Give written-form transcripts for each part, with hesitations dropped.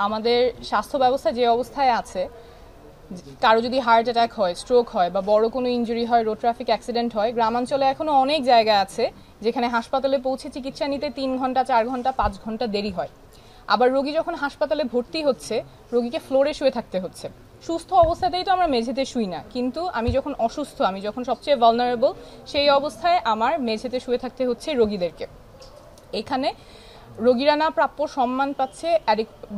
আমাদের স্বাস্থ্য ব্যবস্থা যে অবস্থায় আছে, কারো যদি হার্ট অ্যাটাক হয়, স্ট্রোক হয় বা বড় কোনো ইনজুরি হয়, রোড ট্রাফিক অ্যাক্সিডেন্ট হয়, গ্রামাঞ্চলে এখনো অনেক জায়গা আছে যেখানে হাসপাতালে পৌঁছে চিকিৎসা নিতে 3 ঘন্টা, 4 ঘন্টা, 5 ঘন্টা দেরি হয়। আবার রোগী যখন হাসপাতালে ভর্তি হচ্ছে, রোগীকে ফ্লোরে শুয়ে থাকতে হচ্ছে। সুস্থ অবস্থাতেই তো আমরা মেঝেতে শুই না, কিন্তু আমি যখন অসুস্থ, আমি যখন সবচেয়ে ভালনারেবল, সেই অবস্থায় আমার মেঝেতে শুয়ে থাকতে হচ্ছে রোগীদেরকে। এখানে রোগীরা না প্রাপ্য সম্মান পাচ্ছে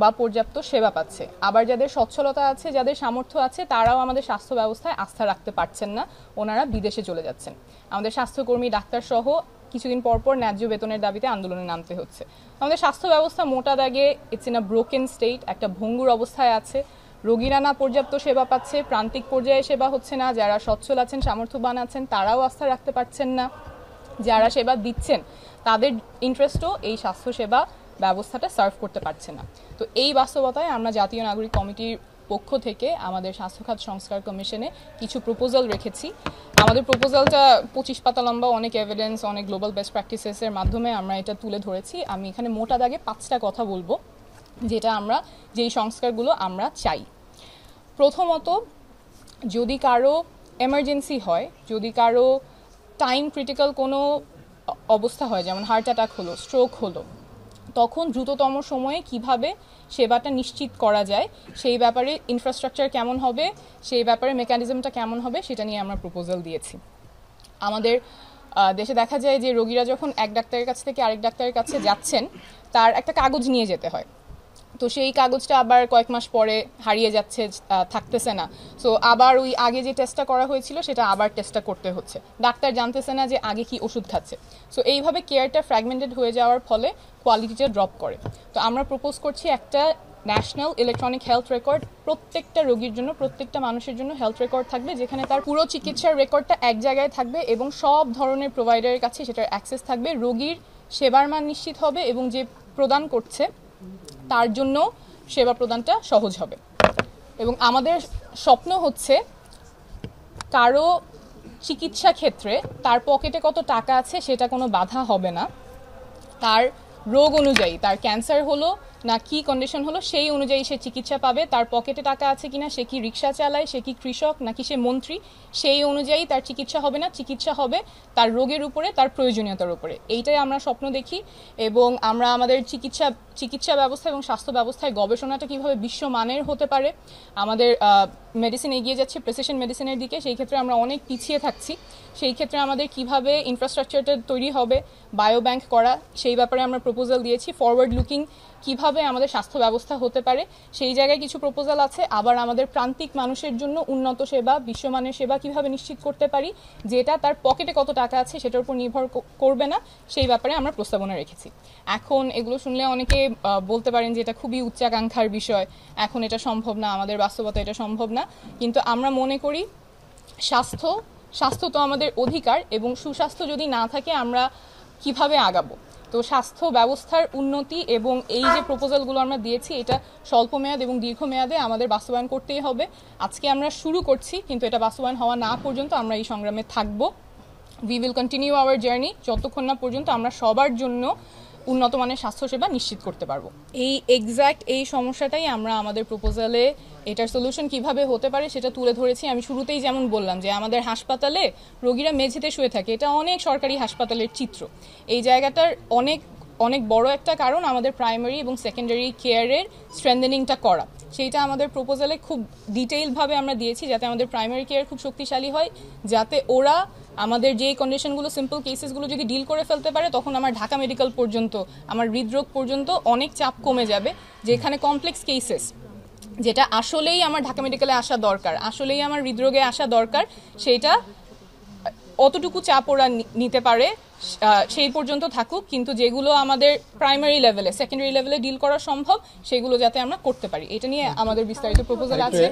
বা পর্যাপ্ত সেবা পাচ্ছে। আবার যাদের সচ্ছলতা আছে, যাদের সামর্থ্য আছে, তারাও আমাদের স্বাস্থ্য ব্যবস্থায় আস্থা রাখতে পারছেন না, ওনারা বিদেশে চলে যাচ্ছেন। আমাদের স্বাস্থ্যকর্মী, ডাক্তার সহ কিছুদিন পরপর ন্যায্য বেতনের দাবিতে আন্দোলনে নামতে হচ্ছে। আমাদের স্বাস্থ্য ব্যবস্থা মোটা দাগে it's in a broken state, একটা ভঙ্গুর অবস্থায় আছে। রোগীরা না পর্যাপ্ত সেবা পাচ্ছে, প্রান্তিক পর্যায়ে সেবা হচ্ছে না, যারা সচ্ছল আছেন, সামর্থ্যবান আছেন, তারাও আস্থা রাখতে পারছেন না, যারা সেবা দিচ্ছেন তাদের ইন্টারেস্টও এই স্বাস্থ্যসেবা ব্যবস্থাটা সার্ভ করতে পারছে না। তো এই বাস্তবতায় আমরা জাতীয় নাগরিক কমিটির পক্ষ থেকে আমাদের স্বাস্থ্যখাত সংস্কার কমিশনে কিছু প্রপোজাল রেখেছি। আমাদের প্রপোজালটা 25 পাতা লম্বা, অনেক এভিডেন্স, অনেক গ্লোবাল বেস্ট প্র্যাকটিসেসের মাধ্যমে আমরা এটা তুলে ধরেছি। আমি এখানে মোটা দাগে 5টা কথা বলবো যেটা আমরা, যেই সংস্কারগুলো আমরা চাই। প্রথমত, যদি কারো এমার্জেন্সি হয়, যদি কারো টাইম ক্রিটিক্যাল কোনো অবস্থা হয়, যেমন হার্ট অ্যাটাক হলো, স্ট্রোক হলো, তখন দ্রুততম সময়ে কিভাবে সেবাটা নিশ্চিত করা যায়, সেই ব্যাপারে ইনফ্রাস্ট্রাকচার কেমন হবে, সেই ব্যাপারে মেকানিজমটা কেমন হবে, সেটা নিয়ে আমরা প্রপোজাল দিয়েছি। আমাদের দেশে দেখা যায় যে রোগীরা যখন এক ডাক্তারের কাছ থেকে আরেক ডাক্তারের কাছে যাচ্ছেন, তার একটা কাগজ নিয়ে যেতে হয়। তো সেই কাগজটা আবার কয়েক মাস পরে হারিয়ে যাচ্ছে, থাকতেছে না। সো আবার ওই আগে যে টেস্টটা করা হয়েছিল সেটা আবার টেস্টটা করতে হচ্ছে, ডাক্তার জানতেছে না যে আগে কি ওষুধ খাচ্ছে। সো এইভাবে কেয়ারটা ফ্র্যাগমেন্টেড হয়ে যাওয়ার ফলে কোয়ালিটিটা ড্রপ করে। তো আমরা প্রপোজ করছি একটা ন্যাশনাল ইলেকট্রনিক হেলথ রেকর্ড, প্রত্যেকটা রোগীর জন্য, প্রত্যেকটা মানুষের জন্য হেলথ রেকর্ড থাকবে, যেখানে তার পুরো চিকিৎসার রেকর্ডটা এক জায়গায় থাকবে এবং সব ধরনের প্রোভাইডারের কাছে সেটার অ্যাক্সেস থাকবে। রোগীর সেবার মান নিশ্চিত হবে এবং যে প্রদান করছে তার জন্য সেবা প্রদানটা সহজ হবে। এবং আমাদের স্বপ্ন হচ্ছে কারো চিকিৎসা ক্ষেত্রে তার পকেটে কত টাকা আছে সেটা কোনো বাধা হবে না। তার রোগ অনুযায়ী, তার ক্যান্সার হলো না কি কন্ডিশন হলো, সেই অনুযায়ী সে চিকিৎসা পাবে। তার পকেটে টাকা আছে কিনা, সে কি রিক্সা চালায়, সে কি কৃষক নাকি সে মন্ত্রী, সেই অনুযায়ী তার চিকিৎসা হবে না, চিকিৎসা হবে তার রোগের উপরে, তার প্রয়োজনীয়তার উপরে। এইটাই আমরা স্বপ্ন দেখি। এবং আমরা আমাদের চিকিৎসা ব্যবস্থা এবং স্বাস্থ্য ব্যবস্থায় গবেষণাটা কিভাবে বিশ্বমানের হতে পারে, আমাদের মেডিসিন এগিয়ে যাচ্ছে প্রেসিশন মেডিসিনের দিকে, সেই ক্ষেত্রে আমরা অনেক পিছিয়ে থাকছি। সেই ক্ষেত্রে আমাদের কিভাবে ইনফ্রাস্ট্রাকচারটা তৈরি হবে, বায়োব্যাংক করা, সেই ব্যাপারে আমরা প্রপোজাল দিয়েছি। ফরওয়ার্ড লুকিং কিভাবে আমাদের স্বাস্থ্য ব্যবস্থা হতে পারে, সেই জায়গায় কিছু প্রপোজাল আছে। আবার আমাদের প্রান্তিক মানুষের জন্য উন্নত সেবা, বিশ্বমানের সেবা কিভাবে নিশ্চিত করতে পারি, যেটা তার পকেটে কত টাকা আছে সেটার উপর নির্ভর করবে না, সেই ব্যাপারে আমরা প্রস্তাবনা রেখেছি। এখন এগুলো শুনলে অনেকে বলতে পারেন যে এটা খুবই উচ্চাকাঙ্ক্ষার বিষয়, এখন এটা সম্ভব না, আমাদের বাস্তবতা এটা সম্ভব না। কিন্তু আমরা মনে করি স্বাস্থ্য তো আমাদের অধিকার, এবং সুস্বাস্থ্য যদি না থাকে আমরা কিভাবে আগাবো। তো স্বাস্থ্য ব্যবস্থার উন্নতি এবং এই যে প্রপোজালগুলো আমরা দিয়েছি, এটা স্বল্প মেয়াদ এবং দীর্ঘমেয়াদে আমাদের বাস্তবায়ন করতেই হবে। আজকে আমরা শুরু করছি, কিন্তু এটা বাস্তবায়ন হওয়া না পর্যন্ত আমরা এই সংগ্রামে থাকবো। We will continue hour journey যতক্ষণ না পর্যন্ত আমরা সবার জন্য উন্নত মানের স্বাস্থ্যসেবা নিশ্চিত করতে পারবো। এই সমস্যাটাই আমরা আমাদের প্রপোজালে, এটার সলিউশন কিভাবে হতে পারে সেটা তুলে ধরেছি। আমি শুরুতেই যেমন বললাম যে আমাদের হাসপাতালে রোগীরা মেঝেতে শুয়ে থাকে, এটা অনেক সরকারি হাসপাতালের চিত্র। এই জায়গাটার অনেক বড় একটা কারণ আমাদের প্রাইমারি এবং সেকেন্ডারি কেয়ারের স্ট্রেংথেনিংটা করা। সেইটা আমাদের প্রপোজালে খুব ডিটেইলভাবে আমরা দিয়েছি, যাতে আমাদের প্রাইমারি কেয়ার খুব শক্তিশালী হয়, যাতে ওরা আমাদের যে কন্ডিশনগুলো, সিম্পল কেসেসগুলো যদি ডিল করে ফেলতে পারে, তখন আমার ঢাকা মেডিকেল পর্যন্ত, আমার হৃদরোগ পর্যন্ত অনেক চাপ কমে যাবে। যেখানে কমপ্লেক্স কেসেস, যেটা আসলেই আমার ঢাকা মেডিকেলে আসা দরকার, আসলেই আমার হৃদরোগে আসা দরকার, সেইটা অতটুকু চাপ ওরা নিতে পারে, সেই পর্যন্ত থাকুক। কিন্তু যেগুলো আমাদের প্রাইমারি লেভেলে, সেকেন্ডারি লেভেলে ডিল করা সম্ভব, সেগুলো যাতে আমরা করতে পারি, এটা নিয়ে আমাদের বিস্তারিত প্রপোজাল আছে।